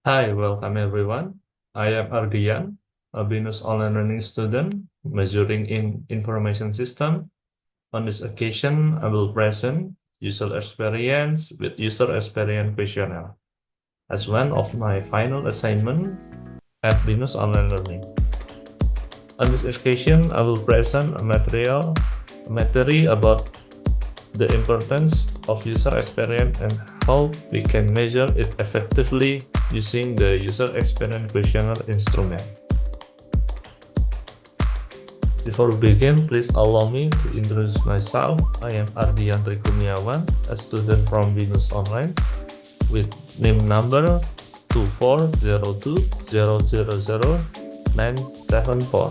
Hi, welcome everyone. I am Ardian, a Venus online learning student majoring in information system. On this occasion, I will present user experience with user experience questionnaire as one of my final assignment at Venus online learning. On this occasion, I will present a material about the importance of user experience and how we can measure it effectively using the user experience questionnaire instrument. Before we begin, please allow me to introduce myself. I am Ardian Trikumiawan, a student from Venus Online with name number 24020000974.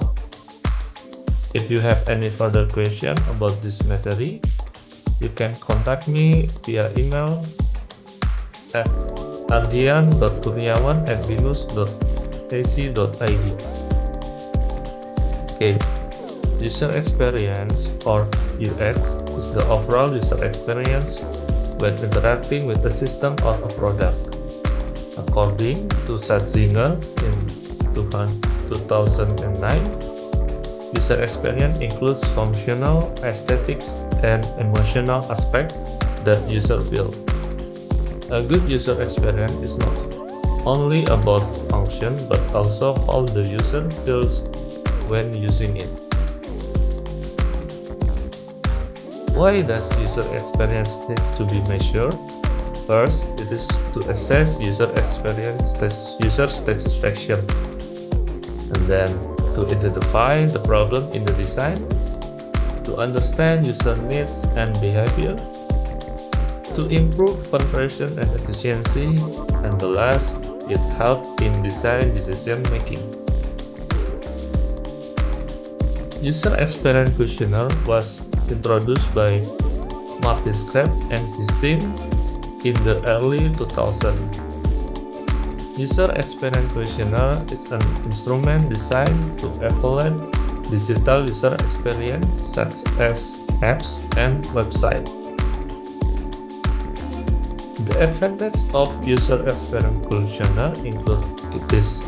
If you have any further question about this material, you can contact me via email at ardian.kurniawan@venus.ac.id. Okay, user experience or UX is the overall user experience when interacting with a system or a product. According to Schatzinger in 2009, user experience includes functional, aesthetics, and emotional aspects that user feel. A good user experience is not only about function, but also how the user feels when using it. Why does user experience need to be measured? First, it is to assess user experience, user satisfaction, and then to identify the problem in the design, to understand user needs and behavior, to improve conversion and efficiency, and the last, it helps in design decision making. User experience questionnaire was introduced by Martin Scrapp and his team in the early 2000s. User experience questionnaire is an instrument designed to evaluate digital user experience such as apps and websites. The advantage of user experience questionnaire include it is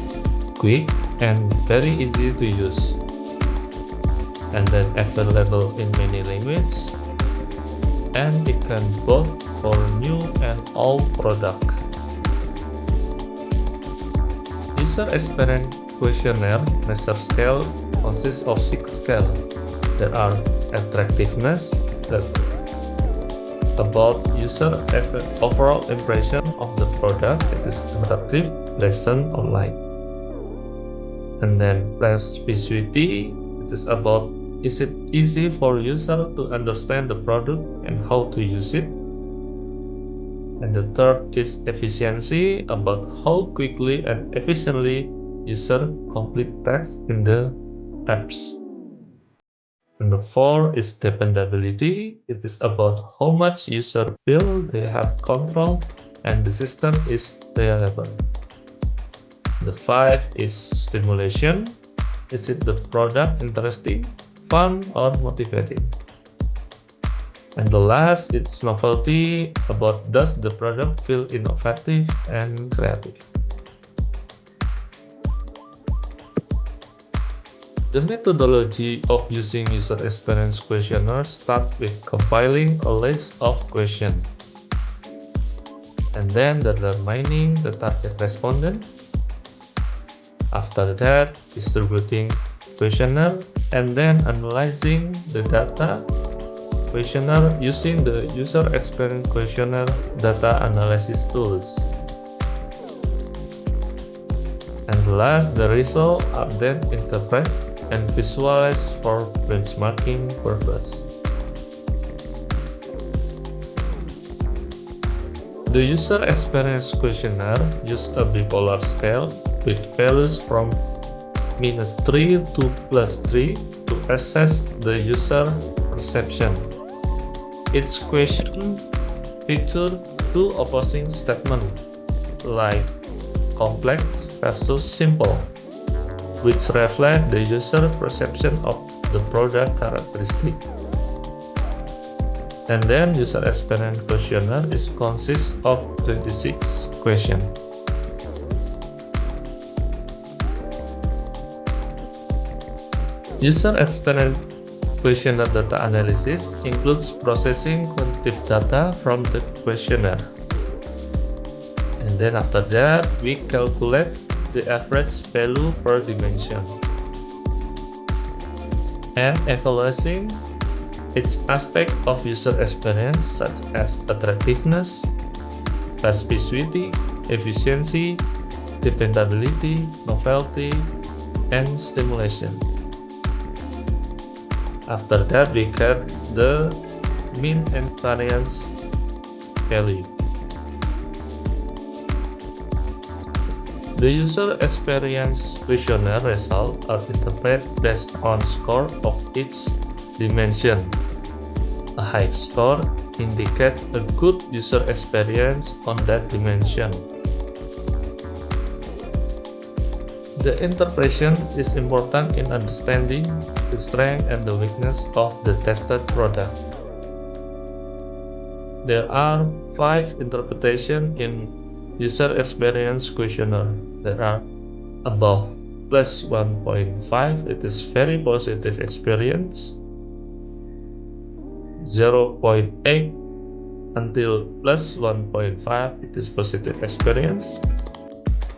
quick and very easy to use, and then available in many languages, and it can both for new and old product. User experience questionnaire measure scale consists of 6 scales. There are attractiveness, that about user overall impression of the product, it is attractive, pleasant, or light. And then specificity, it is about is it easy for user to understand the product and how to use it. And the third is efficiency, about how quickly and efficiently user complete tasks in the apps. And the fourth is dependability. It is about how much user feel they have control and the system is reliable. The five is stimulation. Is it the product interesting, fun, or motivating? And the last is novelty, about does the product feel innovative and creative. The methodology of using user experience questionnaire starts with compiling a list of questions, and then determining the target respondent. After that, distributing questionnaire, and then analyzing the data questionnaire using the user experience questionnaire data analysis tools. And last, the results are then interpreted and visualized for benchmarking purpose. The user experience questionnaire uses a bipolar scale with values from -3 to +3 to assess the user perception. Each question features two opposing statements, like complex versus simple, which reflect the user perception of the product characteristic. And then user experience questionnaire consists of 26 questions. User experience questionnaire data analysis includes processing quantitative data from the questionnaire. And then after that, we calculate the average value per dimension. And evaluating each aspect of user experience such as attractiveness, persuasivity, efficiency, dependability, novelty, and stimulation. After that, we get the mean and variance value. The user experience questionnaire results are interpreted based on score of each dimension. A high score indicates a good user experience on that dimension. The interpretation is important in understanding the strength and the weakness of the tested product. There are 5 interpretations in user experience questionnaire. There are above plus 1.5, it is very positive experience. 0.8 until plus 1.5, it is positive experience.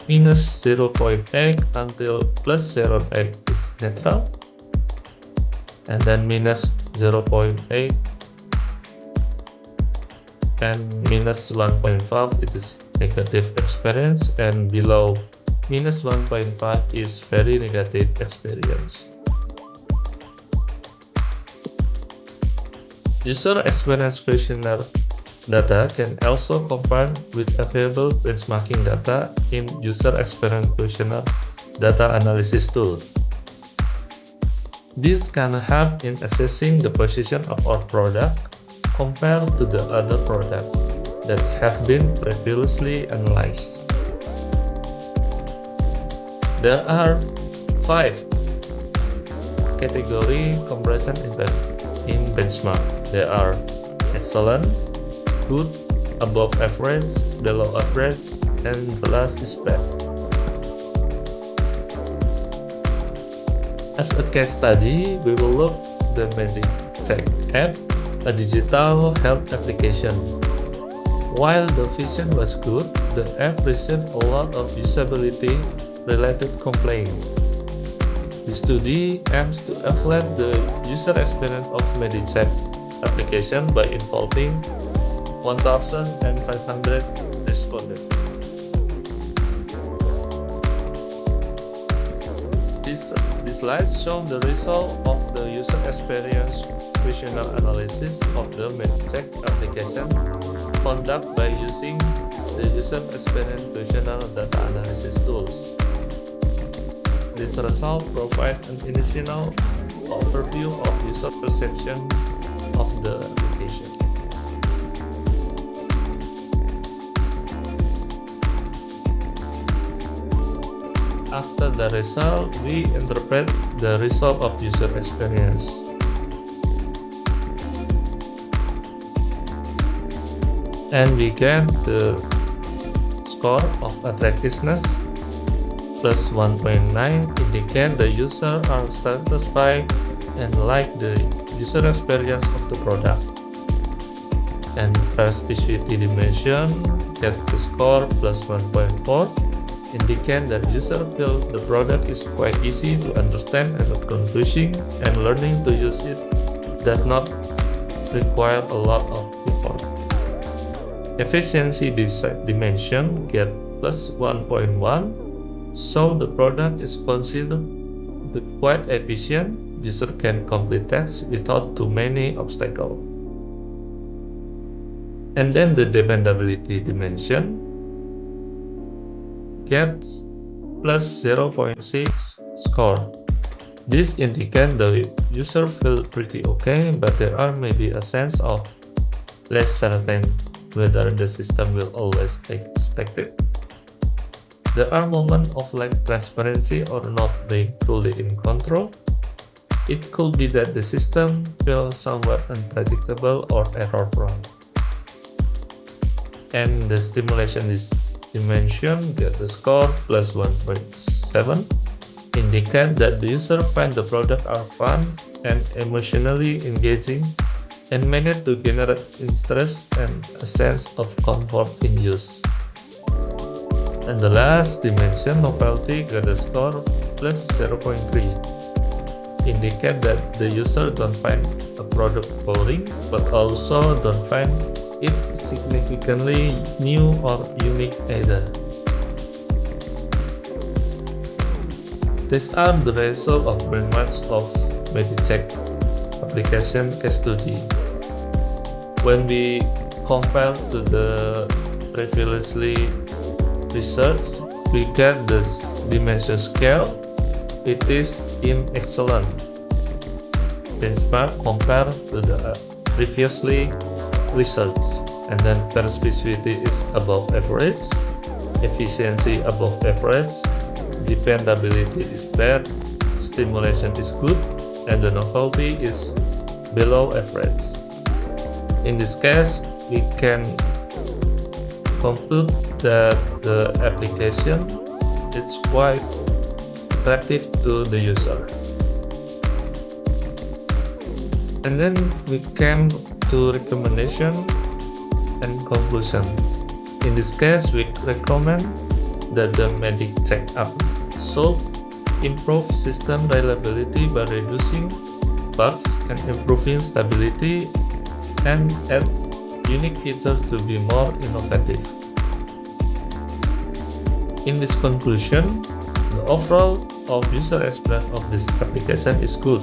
Minus 0.8 until plus 0.8 is neutral. And then minus 0.8 and minus 1.5, it is negative experience, and below minus 1.5 is very negative experience. User experience questionnaire data can also combine with available benchmarking data in user experience questionnaire data analysis tool. This can help in assessing the position of our product compared to the other products that have been previously analyzed. There are 5 category comparison in benchmark. They are excellent, good, above average, below average, and the last is bad. As a case study, we will look the MediCheck app, a digital health application. While the vision was good, the app received a lot of usability-related complaints. The study aims to evaluate the user experience of MediCheck application by involving 1,500 respondents. These slides show the result of the user experience questionnaire analysis of the MediCheck application conducted by using the user experience questionnaire data analysis tools. This result provides an initial overview of user perception of the application. After the result, we interpret the result of user experience. And we get the score of attractiveness plus 1.9 indicate the user are satisfied and like the user experience of the product. And persuasivity dimension get the score plus 1.4 indicate that user feel the product is quite easy to understand and not confusing, and learning to use it does not require a lot of effort. Efficiency dimension get plus 1.1, so the product is considered quite efficient. User can complete tasks without too many obstacles. And then the dependability dimension gets plus 0.6 score. This indicates the user feel pretty okay, but there are maybe a sense of less certain whether the system will always take expected. There are moments of lack transparency or not being fully in control. It could be that the system feels somewhat unpredictable or error-prone. And the stimulation dimension get the score plus 1.7. indicate that the user find the product are fun and emotionally engaging and manage to generate interest and a sense of comfort in use. And the last dimension, novelty, get a score plus 0.3. Indicate that the user don't find a product boring, but also don't find it significantly new or unique either. These are the result of very much of Medicheck application case study. When we compare to the previously research, we get this dimension scale. It is in excellent benchmark compared to the previously research, and then perspicacity is above average, efficiency above average, dependability is bad, stimulation is good, and the novelty is below average. In this case, we can conclude that the application is quite attractive to the user. And then we came to recommendation and conclusion. In this case, we recommend that the Medicheck app should improve system reliability by reducing bugs and improving stability, and add unique features to be more innovative. In this conclusion, the overall user experience of this application is good,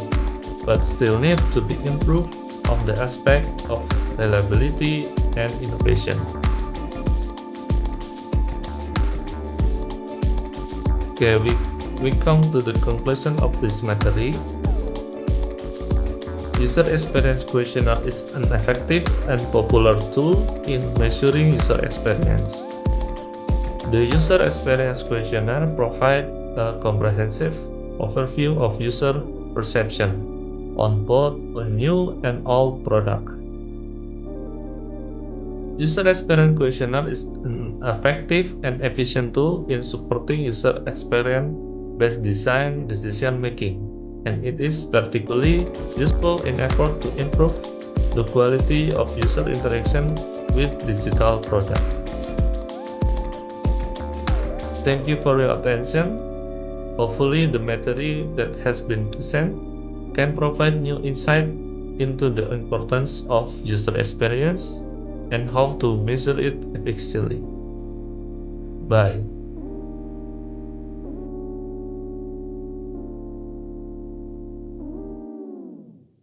but still need to be improved on the aspect of reliability and innovation. Okay, we come to the conclusion of this material. User Experience Questionnaire is an effective and popular tool in measuring user experience. The User Experience Questionnaire provides a comprehensive overview of user perception on both a new and old product. User Experience Questionnaire is an effective and efficient tool in supporting user experience-based design decision making, and it is particularly useful in effort to improve the quality of user interaction with digital product. Thank you for your attention. Hopefully the material that has been presented can provide new insight into the importance of user experience and how to measure it efficiently. Bye.